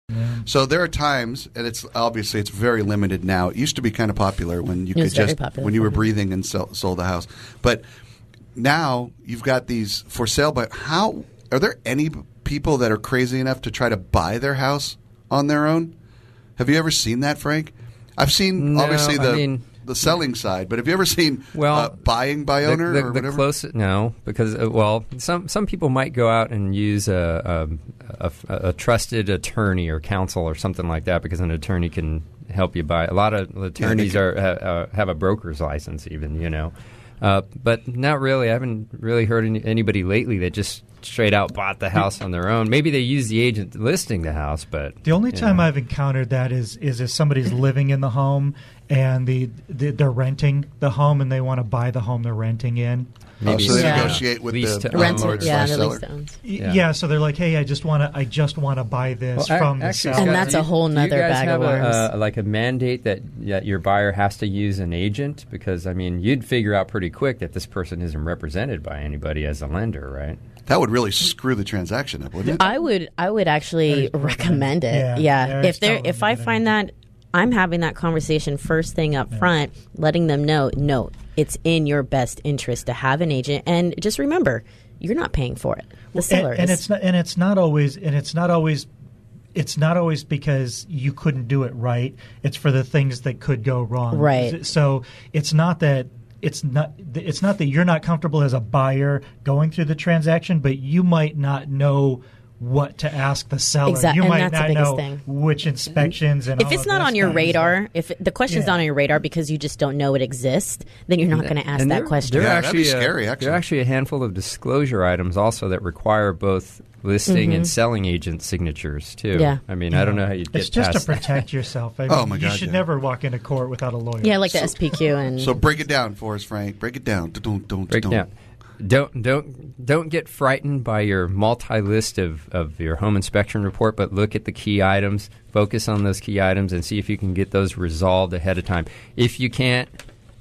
Yeah. So there are times, and it's very limited now. It used to be kind of popular when you could just when you were breathing and sold the house. But now you've got these for sale. But how are there any people that are crazy enough to try to buy their house on their own? Have you ever seen that, Frank? I've seen the selling side, but have you ever seen buying by owner or whatever? No, because some people might go out and use a trusted attorney or counsel or something like that, because an attorney can help you buy. A lot of attorneys have a broker's license, even, but not really. I haven't really heard anybody lately that just straight out bought the house on their own. Maybe they use the agent listing the house, but the only time I've encountered that is if somebody's living in the home and they're renting the home and they want to buy the home they're renting in. So they negotiate with the landlord seller. Yeah, so they're like, "Hey, I just want to buy this from the seller." And that's a whole nother bag of worms. Have like a mandate that your buyer has to use an agent? Because you'd figure out pretty quick that this person isn't represented by anybody as a lender, right? That would really screw the transaction up, wouldn't it? I would actually recommend it. Yeah. If I find that I'm having that conversation first thing up front, letting them know, no, it's in your best interest to have an agent, and just remember, you're not paying for it. The seller is. It's not always because you couldn't do it right. It's for the things that could go wrong. Right. So it's not that that you're not comfortable as a buyer going through the transaction, but you might not know what to ask the seller. Exactly. You and might that's not know thing. which inspections and if it's not on your radar, if the question's not on your radar because you just don't know it exists, then you're not going to ask that question. That'd be scary, actually. There are actually a handful of disclosure items also that require both listing and selling agent signatures too. Yeah. I don't know how you get past that. It's just to protect yourself. Oh my God! You should never walk into court without a lawyer. Yeah, like the SPQ and. So break it down for us, Frank. Break it down. Break it down. Don't get frightened by your multi-list of your home inspection report, but look at the key items, focus on those key items, and see if you can get those resolved ahead of time. If you can't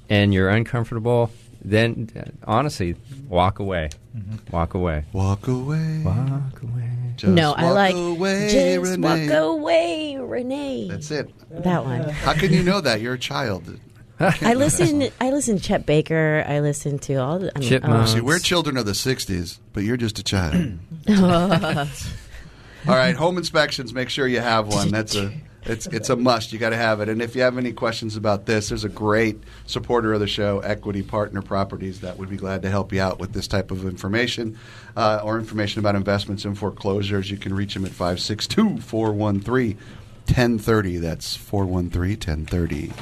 and you're uncomfortable, then honestly, walk away. Mm-hmm. Walk away. Walk away. Walk away. Just walk away, just Renee. walk away, Renee. That's it. That one. How can you know that? You're a child. I listen to Chet Baker. I listen to all the Chipmunks. See, we're children of the 60s, but you're just a child. All right, home inspections, make sure you have one. It's a must. You got to have it. And if you have any questions about this, there's a great supporter of the show, Equity Partner Properties, that would be glad to help you out with this type of information or information about investments in foreclosures. You can reach them at 562-413-1030. That's 413-1030.